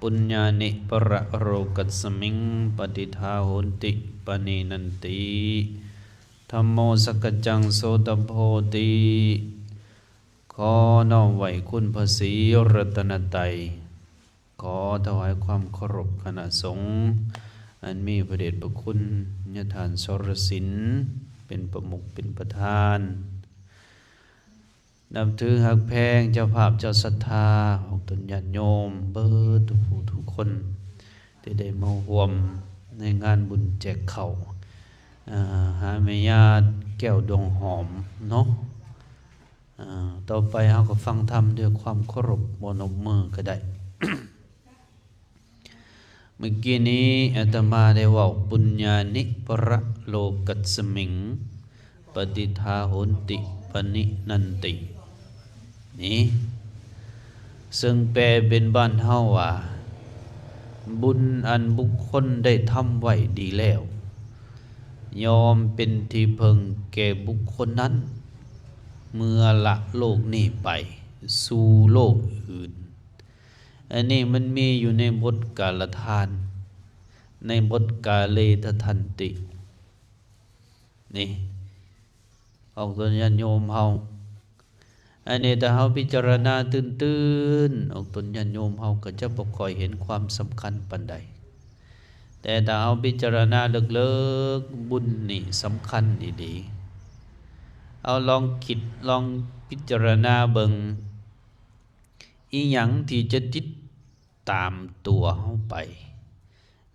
ปุญญานิประโรกัสมิงปฏิทาโหนติปณินันติธัมโมสกจังโสตโพติขอน้อมไหวคุณพระศรีรัตนตรัยขอถวายความเคารพคณะสงฆ์อันมีพระเดชพระคุณญาติทานสรสินเป็นประมุขเป็นประธานนับถือหักแพงเจ้าภาพเจ้าศรัทธาของตนญาติโยมเบิดทุกผู้ทุกคนที่ได้มาร่วมในงานบุญแจกข้าวหาแม่ญาติแก้วดวงหอมเนาะต่อไปเราก็ฟังธรรมด้วยความเคารพบนบมือก็ได้ เมื่อกี้นี้อาตมาได้ว่าปุญญานิประโลกัสมิงปฏิทาโหนติปณินันตินี่ซึ่งแปลเป็นบ้านเฮาว่าบุญอันบุคคลได้ทำไว้ดีแล้วยอมเป็นที่พึงแก่บุคคลนั้นเมื่อละโลกนี้ไปสู่โลกอื่นอันนี้มันมีอยู่ในบทกาลทานในบทกาเลททันตินี่ออกตัวญาติโยมเฮาอันนี้ถ้าเฮาพิจารณาตื่นๆออกตัวญาติโยมเฮาก็จะบ่ค่อยเห็นความสำคัญปานใดแต่ถ้าเฮาพิจารณาเลิกๆบุญนี่สำคัญดีๆเอาลองคิดลองพิจารณาเบิ่งอีหยังที่จะติดตามตัวเฮาไป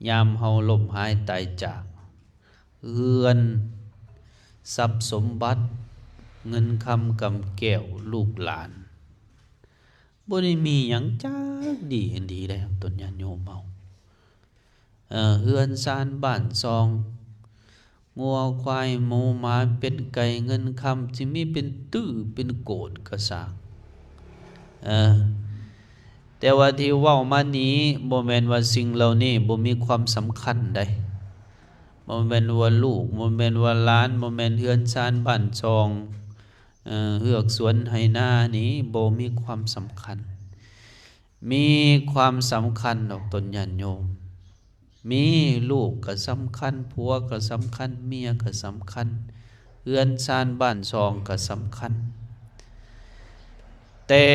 ยามเฮาล้มหายตายจากเฮือนทรัพย์สมบัติเงินคำกำแก้วลูกหลานบ่ได้มีหยังจักดีเห็นดีได้ครับตนญาติโยมเฮาเฮือนซานบ้านซองงัวควายหมูหมาเป็ดไก่เงินคำสิมีเป็นตื้อเป็นโกดก็สร้างแต่ว่าที่เว้ามานี้บ่แม่นว่าสิ่งเหล่านี้บ่มีความสำคัญใดบ่แม่นว่าลูกบ่แม่นว่าหลานบ่แม่นเฮือนซานบ้านซองเฮือกสวนไหนานี้บ่มีความสำคัญมีความสำคัญดอกตนญาติโยมมีลูกก็สำคัญผัวก็สำคัญเมียก็สำคัญเฮือนซานบ้านซองก็สำคัญแต่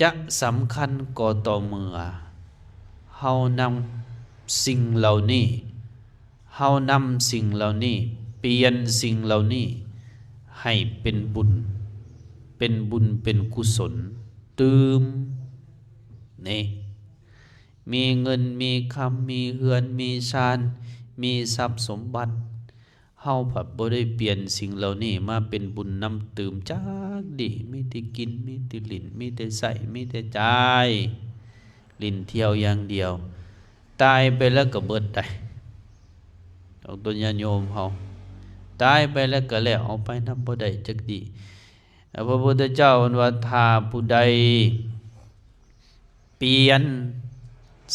จะสำคัญก็ต่อเมื่อเฮานำสิ่งเหล่านี้เฮานำสิ่งเหล่านี้เปลี่ยนสิ่งเหล่านี้ให้เป็นบุญเป็นกุศลตื่มนี่มีเงินมีคำมีเฮือนมีชานมีทรัพย์สมบัติเฮาผัดบ่ได้เปลี่ยนสิ่งเหล่านี้มาเป็นบุญนำตื่มจักดิมีแต่กินมีแต่ลิ้นมีแต่ใส่มีแต่จ่ายลิ้นเที่ยวอย่างเดียวตายไปแล้วก็เบิดได้ของตัวญาติโยมเฮาตายไปแล้วก็แล้วเอาไปนำบ่ได้จักดีพระพุทธเจ้าว่าถ้าผู้ใดเปลี่ยน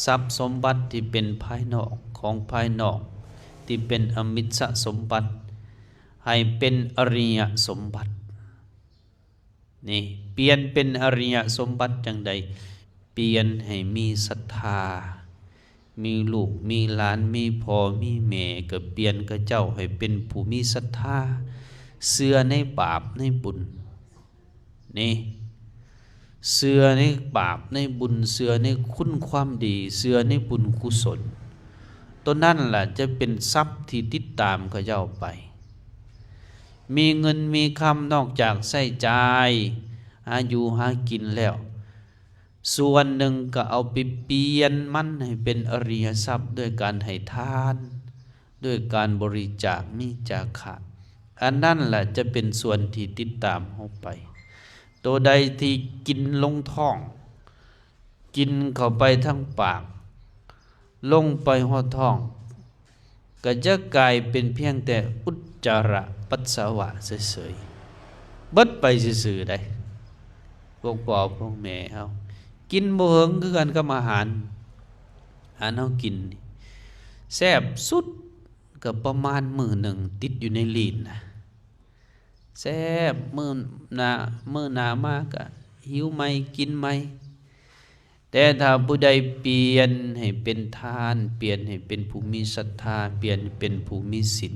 ทรัพย์สมบัติที่เป็นภายนอกของภายนอกที่เป็นอมิตรสมบัติให้เป็นอริยสมบัตินี่เปลี่ยนเป็นอริยสมบัติจังใดเปลี่ยนให้มีศรัทธามีลูกมีหลานมีพ่อมีแม่ก็เปลี่ยนกับเจ้าให้เป็นผู้มีศรัทธาเชื่อในบาปในบุญนี่เชื่อในบาปในบุญเชื่อในคุณความดีเชื่อในบุญกุศลตัวนั่นแหละจะเป็นทรัพย์ที่ติดตามกับเจ้าไปมีเงินมีคำนอกจากใช้จ่ายหาอยู่หากินแล้วส่วนหนึ่งก็เอาไปเปลี่ยนมันให้เป็นอริยทรัพย์ด้วยการให้ทานด้วยการบริจาคมีจาคะอันนั้นแหละจะเป็นส่วนที่ติดตามเข้าไปตัวใดที่กินลงท้องกินเข้าไปทั้งปากลงไปหัวท้องก็จะกลายเป็นเพียงแต่อุจจาระปัสสาวะเฉยๆเบิดไปซื่อๆได้พวกพ่อพวกแม่เฮากินบ่เหิงคือกันกับอาหารเฮากินแซ่บสุดก็ประมาณมื้อหนึ่งติดอยู่ในลิ้นนะแซ่บมื้อหน้ามากก็หิวใหม่กินใหม่ แต่ถ้าผู้ใดเปลี่ยนให้เป็นทานเปลี่ยนให้เป็นผู้มีศรัทธาเปลี่ยนให้เป็นผู้มีศีล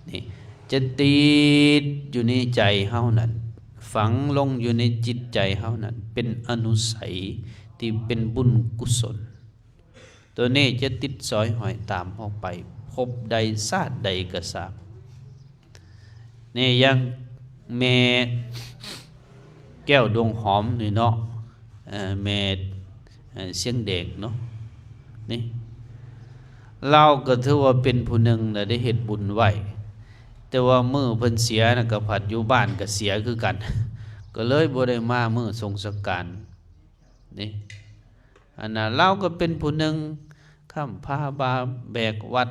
นี่จะติดอยู่ในใจเฮานั้นฝังลงอยู่ในจิตใจเฮานั้นเป็นอนุสัยที่เป็นบุญกุศลตัวนี้จะติดสอยหอยตามเฮาไปพบใดชาติใดก็ทราบนี่ยังแม่แก้วดวงหอมนี่เนาะแม่เสียงเด็กเนาะนี่เราก็ถือว่าเป็นผู้หนึ่งได้เฮ็ดบุญไว้แต่ว่ามื้อเพิ่นเสียน่ะก็ผัดอยู่บ้านก็เสียคือกันก็เลยบ่ได้มามื้อทรงสการนี่อันน่ะเราก็เป็นผู้หนึ่งค้ำพาบาแบกวัด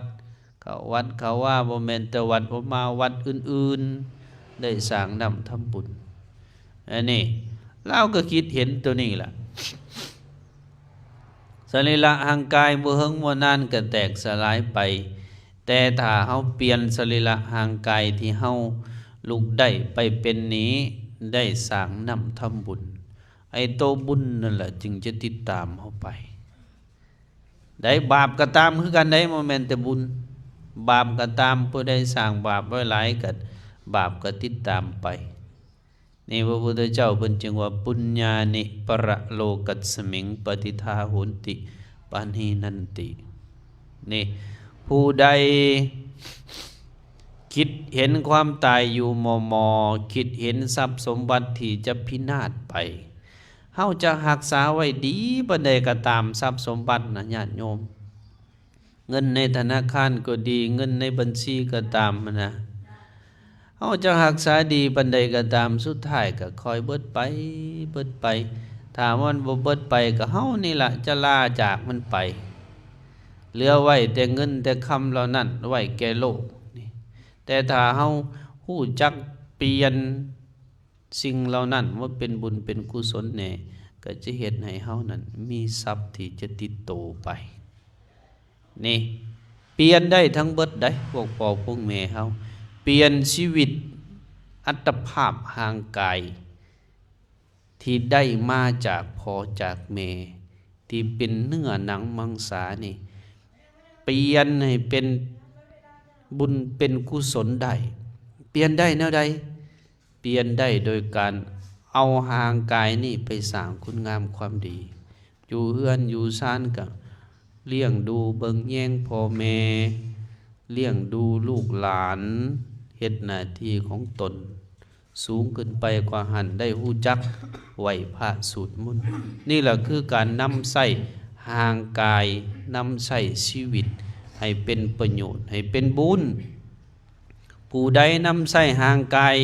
เขาวัดเขาว่าบ่แม่นแต่วัดบ่มาวัดอื่นๆได้สร้างนำทำบุญอันนี้เราก็คิดเห็นตัวนี้ล่ะสรีระร่างกายบ่เฮิงบ่นานก็แตกสลายไปแต่ถ้าเฮาเปลี่ยนสรีระร่างกายที่เฮาลุกได้ไปเป็นนี้ได้สร้างนำทำบุญไอ้โตบุญนั่นแหละจึงจะติดตามเฮาไปได้บาปก็ตามคือกันได้บ่แม่นแต่บุญบาปก็ตามผู้ใดสร้างบาปไว้หลายก็บาปก็ติดตามไปนี่พระพุทธเจ้าเพิ่นจึงว่าปุญญานิปรโลกัสสมิงปฏิทาโหนติปานินันตินี่ผู้ใดคิดเห็นความตายอยู่มอคิดเห็นทรัพย์สมบัติที่จะพินาศไปเฮาจะรักษาไว้ดีปานใดก็ตามทรัพย์สมบัตินะญาติโยมเงินในธนาคารก็ดีเงินในบัญชีก็ตามนะเฮาจะรักษาดีปานใดก็ตามสุดท้ายก็ค่อยเบิดไปถ้ามันบ่เบิดไปก็เฮานี่ล่ะจะลาจากมันไปเหลือไว้แต่เงินแต่คำเหล่านั้นไว้แก่โลกนี่แต่ถ้าเฮาฮู้จักเปลี่ยนสิ่งเหล่านั้นว่าเป็นบุญเป็นกุศลแน่ก็จะเฮ็ดให้เฮานั้นมีทรัพย์ที่จะติดโตไปนี่เปลี่ยนได้ทั้งเบิดได้พวกพ่อพวกแม่เฮาเปลี่ยนชีวิตอัตภาพห่างกายที่ได้มาจากพ่อจากแม่ที่เป็นเนื้อหนังมังสานี่เปลี่ยนให้เป็นบุญเป็นกุศลได้เปลี่ยนได้แนวใดเปลี่ยนได้โดยการเอาห่างกายนี่ไปสร้างคุณงามความดีอยู่เฮือนอยู่ซ่านก็เลี้ยงดูเบิ่งแย่งพ่อแม่เลี้ยงดูลูกหลานเฮ็ดหน้าที่ของตนสูงขึ้นไปกว่าหันได้ฮู้จักไหวพระสูตรมนต์นี่แหละคือการนำใส่ห่างกายนำใส่ชีวิตให้เป็นประโยชน์ให้เป็นบุญผู้ใดนำใส่ห่างกาย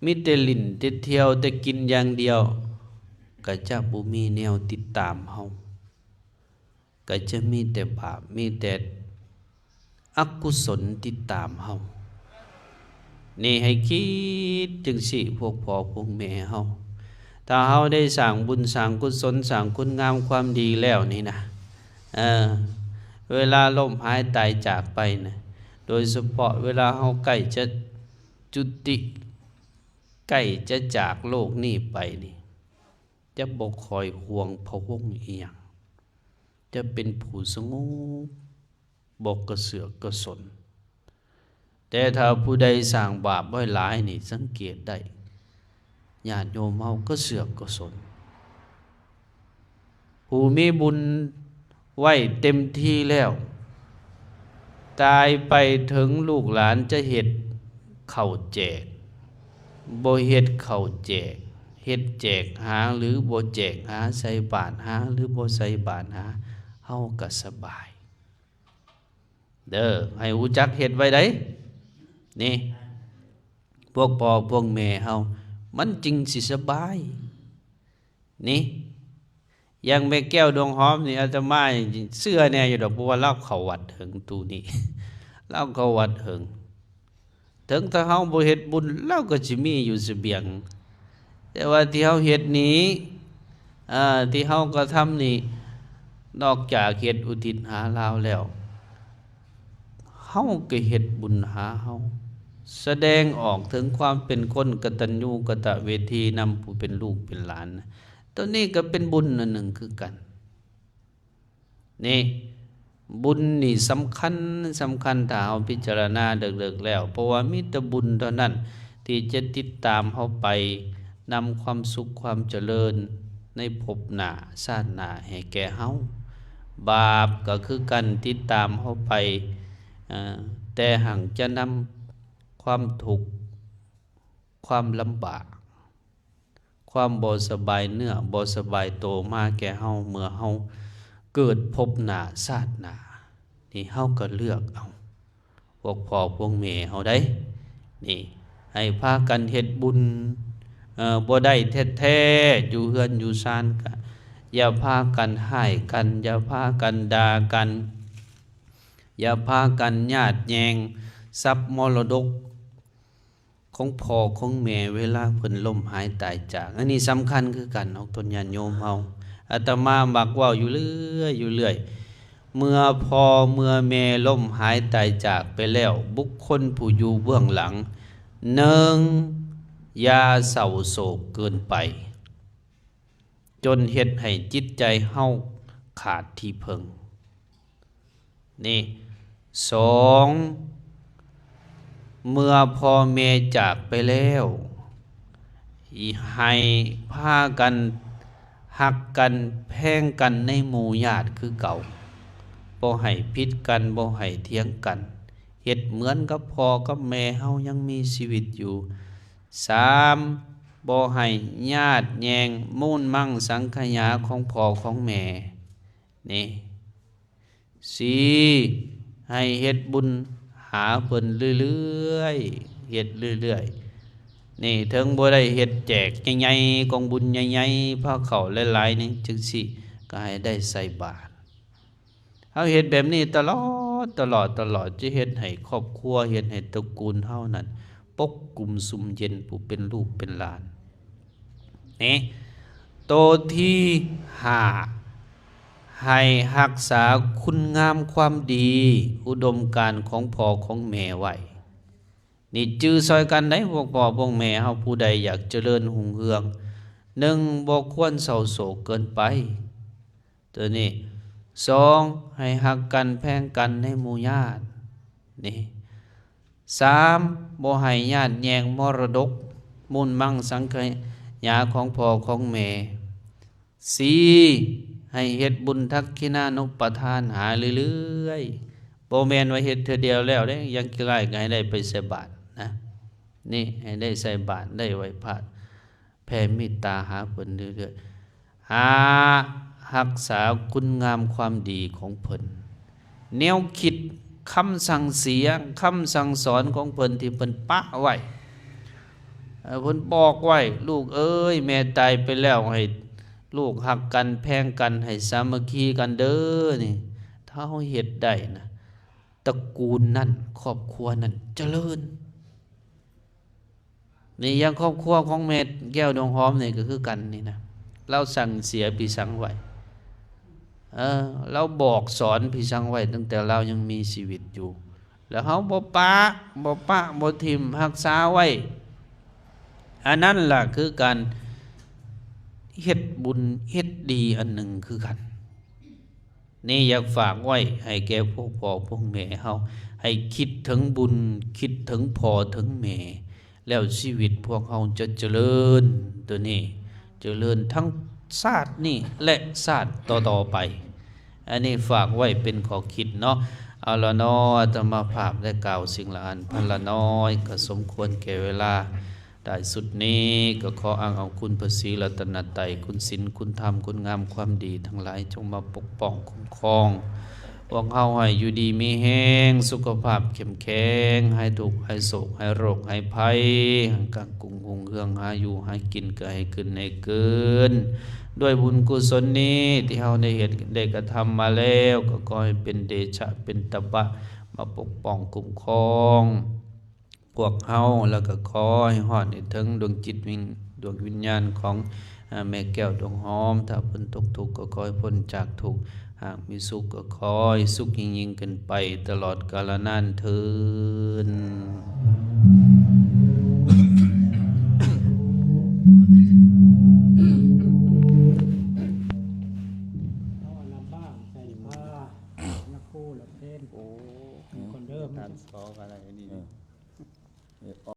มิแต่ลิ้นแต่เที่ยวแต่กินอย่างเดียวก็จะบ่มีแนวติดตามเฮาก็จะมีแต่บาปมีแต่อกุศลติดตามเฮานี่ให้คิดจังสิพวกพ่อพวกแม่เฮาถ้าเฮาได้สร้างบุญสร้างกุศลสร้างคุณงามความดีแล้วนี่นะเวลาล้มหายตายจากไปนะโดยเฉพาะเวลาเฮาใกล้จะจุติใกล้จะจากโลกนี้ไปนี่จะบ่คอยห่วงพะวงอีหยังจะเป็นผู้สงบบ่กระเสือกกระสนแต่ถ้าผู้ใดสร้างบาปไว้หลายนี่สังเกตได้ญาติโยมเฮาก็เสือกก็สนผู้มีบุญไว้เต็มที่แล้วตายไปถึงลูกหลานจะเฮ็ดข้าวแจกบ่เฮ็ดข้าวแจกเฮ็ดแจกหาหรือบ่แจกหาใส่บาตรหาหรือบ่ใส่บาตรหาเฮาก็สบายเด้อให้รู้จักเฮ็ดไว้ได้นี่พวกพ่อพวกแม่เฮามันจริงสิสบายนี่ยังแม่แก้วดวงหอมนี่อาตมาเสื้อแน่อยู่ดอกเพราะว่าเล่าเข้าวัดเหิงตูนี่เล่าเข้าวัดเหิงถึงถ้าเฮาบ่เฮ็ดบุญเราก็สิมีอยู่เสบียงแต่ว่าที่เฮาเฮ็ดนี้ที่เฮาก็ทำนี่นอกจากเฮ็ดอุทิศหาลาวแล้วเฮาก็เฮ็ดบุญหาเฮาแสดงออกถึงความเป็นคนกตัญญูกตเวทีนำผู้เป็นลูกเป็นหลาน ตัวนี้ก็เป็นบุญอันหนึ่งคือกันนี่บุญนี่สำคัญถ้าเอาพิจารณาเดึกๆแล้วเพราะว่ามีแต่บุญเท่านั้นที่จะติดตามเฮาไปนำความสุขความเจริญในภพหน้าชาติหน้าให้แก่เฮาบาปก็คือกันติดตามเฮาไปแต่หังจะนำความทุกข์ความลำบากความบ่สบายเนื้อบ่สบายโตมาแก่เฮาเมื่อเฮาเกิดภพหน้าชาติหน้านี่เฮาก็เลือกเอาพวกพ่อพวกแม่เฮาได้นี่ให้พากันเฮ็ดบุญบ่ได้แท้ๆอยู่เฮือนอยู่ศาลก็อย่าพากันให้กันอย่าพากันด่ากันอย่าพากันญาติแยงทรัพย์มรดกของพ่อของแม่เวลาเพิ่นล้มหายตายจากอันนี้สำคัญคือกันของตนญาติโยมเฮาอาตมามักเว้าอยู่เรื่อยเมื่อพ่อเมื่อแม่ล้มหายตายจากไปแล้วบุคคลผู้อยู่เบื้องหลัง1อย่าเศร้าโศกเกินไปจนเฮ็ดให้จิตใจเฮาขาดที่พึ่งนี่2เมื่อพ่อแม่จากไปแล้วให้พากันฮักกันแพงกันในหมู่ญาติคือเก่าบ่ให้ผิดกันบ่ให้เถียงกันเฮ็ดเหมือนกับพ่อกับแม่เฮายังมีชีวิตอยู่3บ่ให้ญาติแยงมูลมั่งสังขยาของพ่อของแม่นี่4ให้เฮ็ดบุญหาเพิ่นเรื่อยๆเฮ็ดเรื่อยๆนี่ถึงบ่ได้เฮ็ดแจกใหญ่ๆกองบุญใหญ่ๆพาเข้าหลายๆนี่จังซี่ก็ให้ได้ใส่บาตรเฮาเฮ็ดแบบนี้ตลอดจะเฮ็ดให้ครอบครัวเฮ็ดให้ตระกูลเฮานั้นปกกลุ่มสุมเย็นผู้เป็นลูกเป็นหลานนี่โตที่5ให้รักษาคุณงามความดีอุดมการณ์ของพ่อของแม่ไว้นี่จื้อซอยกันได้พวกพ่อพวกแม่เฮาผู้ใดอยากเจริญรุ่งเรือง1บ่ควรเศร้าโศกเกินไปตัวนี้2ให้ฮักกันแพงกันในหมู่ญาตินี่3บ่ให้ญาติแยงมรดกมูลมั่งสังขยาของพ่อของแม่4ให้เฮ็ดบุญทักขินานุปทานหาเรื่อยๆบ่แม่นว่าเฮ็ดเทื่อเดียวแล้วเด้ยังใกล้ก็ให้ได้ไปใส่บาตรนะนี่ให้ได้ใส่บาตรได้ไหว้พระแผ่เมตตาหาเพิ่นเรื่อยๆหารักษาคุณงามความดีของเพิ่นแนวคิดคำสั่งเสียคำสั่งสอนของเพิ่นที่เพิ่นปะไว้เพิ่นบอกไว้ลูกเอ้ยแม่ตายไปแล้วให้ลูกหักกันแพงกันให้สามัคคีกันเด้อนี่ถ้าเฮาเฮ็ดได้นะตระกูลนั้นครอบครัวนั้นเจริญนี่อย่างครอบครัวของแม่แก้วดวงหอมนี่ก็คือกันนี่นะเราสั่งเสียพี่สังไว้เราบอกสอนพี่สังไว้ตั้งแต่เรายังมีชีวิตอยู่แล้วเฮาบ่ปะบ่ทิ่มรักษาไว้อันนั้นล่ะคือการเฮ็ดบุญเฮ็ดดีอันหนึ่งคือกันนี่อยากฝากไว้ให้แก่พวกพ่อพวกแม่เฮาให้คิดถึงบุญคิดถึงพ่อถึงแม่แล้วชีวิตพวกเฮาจะเจริญตัวนี้เจริญทั้งชาตินี้และชาติต่อๆไปอันนี้ฝากไว้เป็นข้อคิดเนาะเอาละน้ออาตมาภาพได้กล่าวสิ่งละอันพันละน้อยก็สมควรแก่เวลาได้สุดนี้ก็ขออ้างเอาคุณพระศรีรัตนตรัยคุณศีลคุณธรรมคุณงามความดีทั้งหลายจงมาปกป้องคุ้มครองพวกเฮาให้อยู่ดีมีแห้งสุขภาพเข้มแข็งให้ทุกข์ให้โศกให้โรคให้ภัยหังกังกุงหุงเฮืองหาอยู่หากินก็ให้ขึ้นให้เกินด้วยบุญกุศลนี้ที่เฮาได้เฮ็ดได้กระทำมาแล้วก็ขอให้เป็นเดชะเป็นตบะมาปกป้องคุ้มครองพวกเฮาแล้วก็ขอให้ฮอดถึงดวงจิตดวงวิญญาณของแม่แก้วดวงหอมถ้าเพิ่นตกทุกข์ก็ขอให้พ้นจากทุกข์หากมีสุขก็ขอให้สุขยิ่งๆขึ้นไปตลอดกาลนานเทอญ โอ้ คนเริ่ม ทานซอกอะไรนี่ เออ